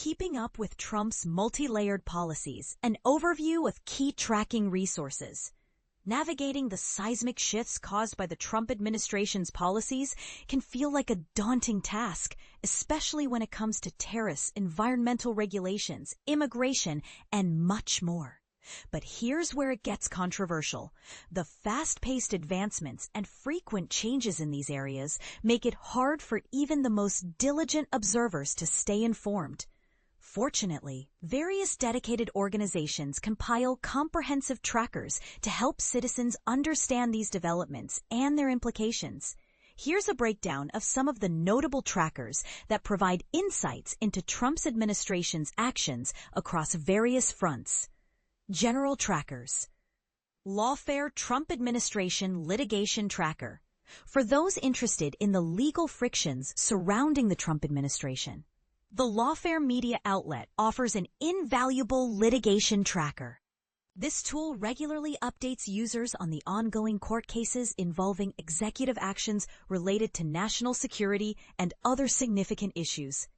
Keeping up with Trump's multi-layered policies, an overview of key tracking resources. Navigating the seismic shifts caused by the Trump administration's policies can feel like a daunting task, especially when it comes to tariffs, environmental regulations, immigration, and much more. But here's where it gets controversial. The fast-paced advancements and frequent changes in these areas make it hard for even the most diligent observers to stay informed. Fortunately, various dedicated organizations compile comprehensive trackers to help citizens understand these developments and their implications. Here's a breakdown of some of the notable trackers that provide insights into Trump's administration's actions across various fronts. General trackers. Lawfare Trump Administration Litigation Tracker. For those interested in the legal frictions surrounding the Trump administration. The Lawfare media outlet offers an invaluable litigation tracker. This tool regularly updates users on the ongoing court cases involving executive actions related to national security and other significant issues.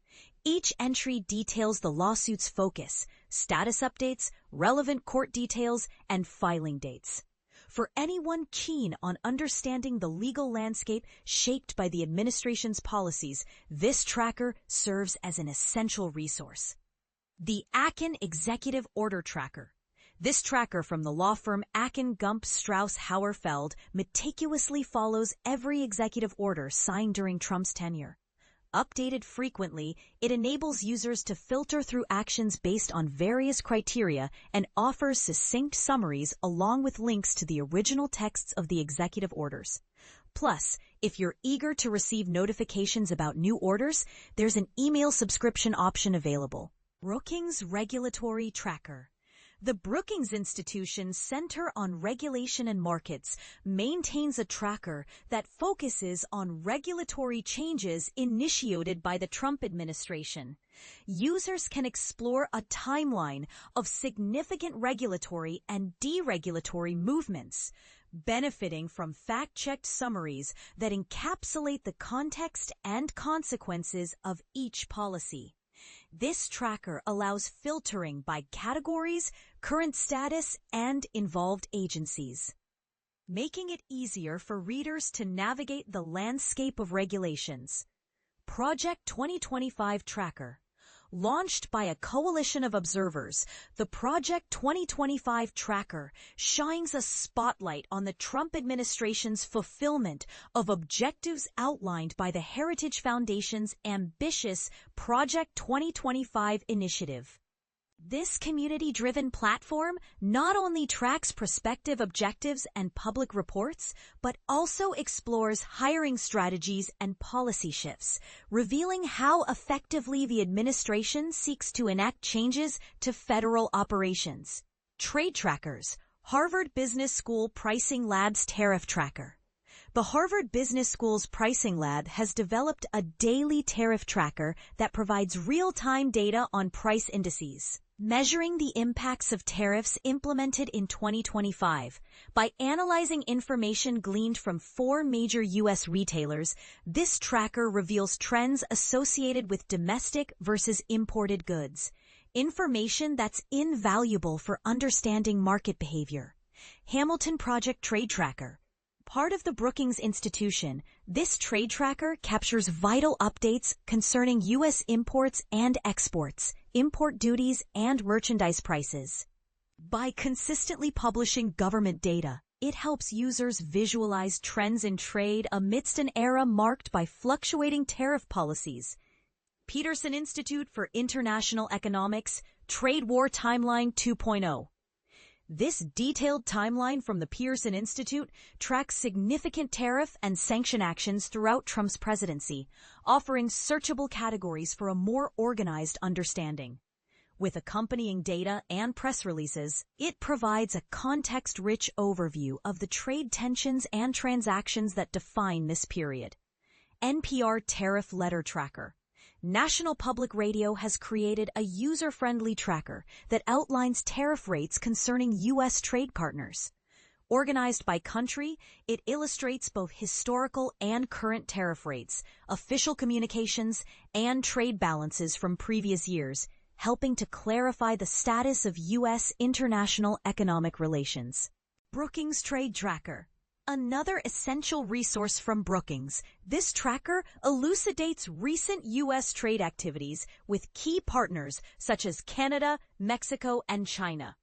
Each entry details the lawsuit's focus, status updates, relevant court details, and filing dates. For anyone keen on understanding the legal landscape shaped by the administration's policies, this tracker serves as an essential resource. The Akin Executive Order Tracker. This tracker from the law firm Akin Gump Strauss Hauerfeld meticulously follows every executive order signed during Trump's tenure. Updated frequently, it enables users to filter through actions based on various criteria and offers succinct summaries along with links to the original texts of the executive orders. Plus, if you're eager to receive notifications about new orders, there's an email subscription option available. Brookings Regulatory Tracker. The Brookings Institution's Center on Regulation and Markets maintains a tracker that focuses on regulatory changes initiated by the Trump administration. Users can explore a timeline of significant regulatory and deregulatory movements, benefiting from fact-checked summaries that encapsulate the context and consequences of each policy. This tracker allows filtering by categories, current status, and involved agencies, making it easier for readers to navigate the landscape of regulations. Project 2025 Tracker. Launched by a coalition of observers, the Project 2025 Tracker shines a spotlight on the Trump administration's fulfillment of objectives outlined by the Heritage Foundation's ambitious Project 2025 initiative. This community-driven platform not only tracks prospective objectives and public reports, but also explores hiring strategies and policy shifts, revealing how effectively the administration seeks to enact changes to federal operations. Trade trackers. Harvard Business School Pricing Lab's Tariff Tracker. The Harvard Business School's Pricing Lab has developed a daily tariff tracker that provides real-time data on price indices, measuring the impacts of tariffs implemented in 2025. By analyzing information gleaned from 4 major U.S. retailers, this tracker reveals trends associated with domestic versus imported goods, information that's invaluable for understanding market behavior. Hamilton Project Trade Tracker. Part of the Brookings Institution, this trade tracker captures vital updates concerning U.S. imports and exports, import duties, and merchandise prices. By consistently publishing government data, it helps users visualize trends in trade amidst an era marked by fluctuating tariff policies. Peterson Institute for International Economics, Trade War Timeline 2.0. This detailed timeline from the Pearson Institute tracks significant tariff and sanction actions throughout Trump's presidency, offering searchable categories for a more organized understanding. With accompanying data and press releases, it provides a context-rich overview of the trade tensions and transactions that define this period. NPR Tariff Letter Tracker. National Public Radio has created a user-friendly tracker that outlines tariff rates concerning U.S. trade partners. Organized by country, it illustrates both historical and current tariff rates, official communications, and trade balances from previous years, helping to clarify the status of U.S. international economic relations. Brookings Trade Tracker. Another essential resource from Brookings, this tracker elucidates recent U.S. trade activities with key partners such as Canada, Mexico, and China.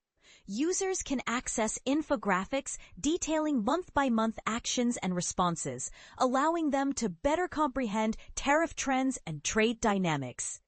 Users can access infographics detailing month-by-month actions and responses, allowing them to better comprehend tariff trends and trade dynamics.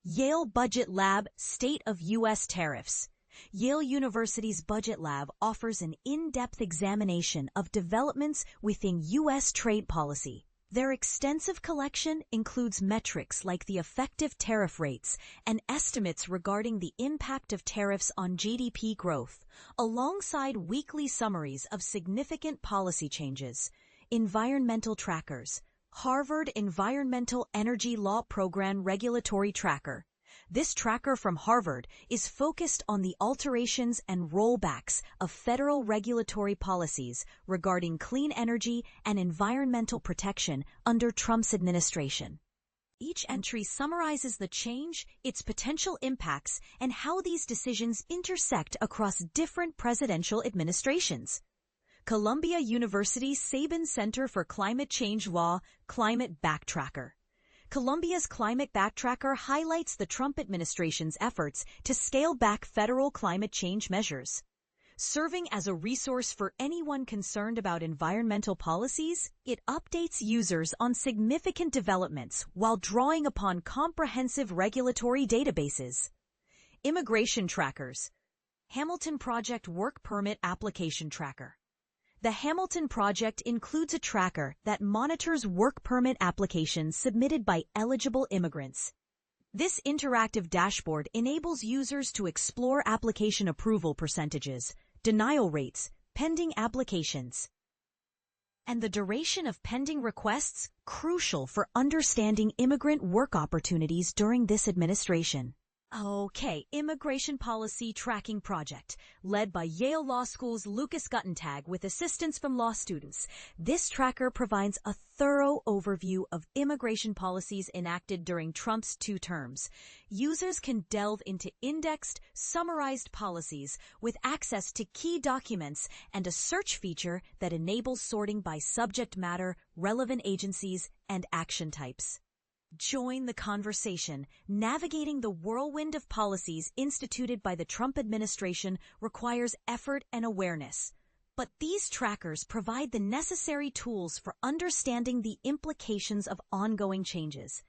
Yale Budget Lab State of U.S. Tariffs. Yale University's Budget Lab offers an in-depth examination of developments within U.S. trade policy. Their extensive collection includes metrics like the effective tariff rates and estimates regarding the impact of tariffs on GDP growth, alongside weekly summaries of significant policy changes. Environmental trackers. Harvard Environmental Energy Law Program Regulatory Tracker. This tracker from Harvard is focused on the alterations and rollbacks of federal regulatory policies regarding clean energy and environmental protection under Trump's administration. Each entry summarizes the change, its potential impacts, and how these decisions intersect across different presidential administrations. Columbia University's Sabin Center for Climate Change Law Climate Backtracker. Columbia's Climate Backtracker highlights the Trump administration's efforts to scale back federal climate change measures. Serving as a resource for anyone concerned about environmental policies, it updates users on significant developments while drawing upon comprehensive regulatory databases. Immigration trackers. Hamilton Project Work Permit Application Tracker. The Hamilton Project includes a tracker that monitors work permit applications submitted by eligible immigrants. This interactive dashboard enables users to explore application approval percentages, denial rates, pending applications, and the duration of pending requests, crucial for understanding immigrant work opportunities during this administration. Okay, Immigration Policy Tracking Project, led by Yale Law School's Lucas Guttentag with assistance from law students. This tracker provides a thorough overview of immigration policies enacted during Trump's 2 terms. Users can delve into indexed, summarized policies with access to key documents and a search feature that enables sorting by subject matter, relevant agencies, and action types. Join the conversation. Navigating the whirlwind of policies instituted by the Trump administration requires effort and awareness. But these trackers provide the necessary tools for understanding the implications of ongoing changes.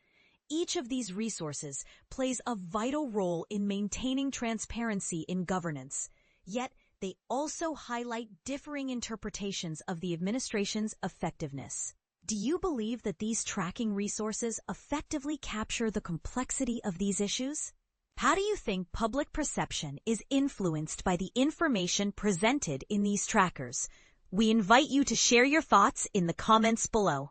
Each of these resources plays a vital role in maintaining transparency in governance. Yet, they also highlight differing interpretations of the administration's effectiveness. Do you believe that these tracking resources effectively capture the complexity of these issues? How do you think public perception is influenced by the information presented in these trackers? We invite you to share your thoughts in the comments below.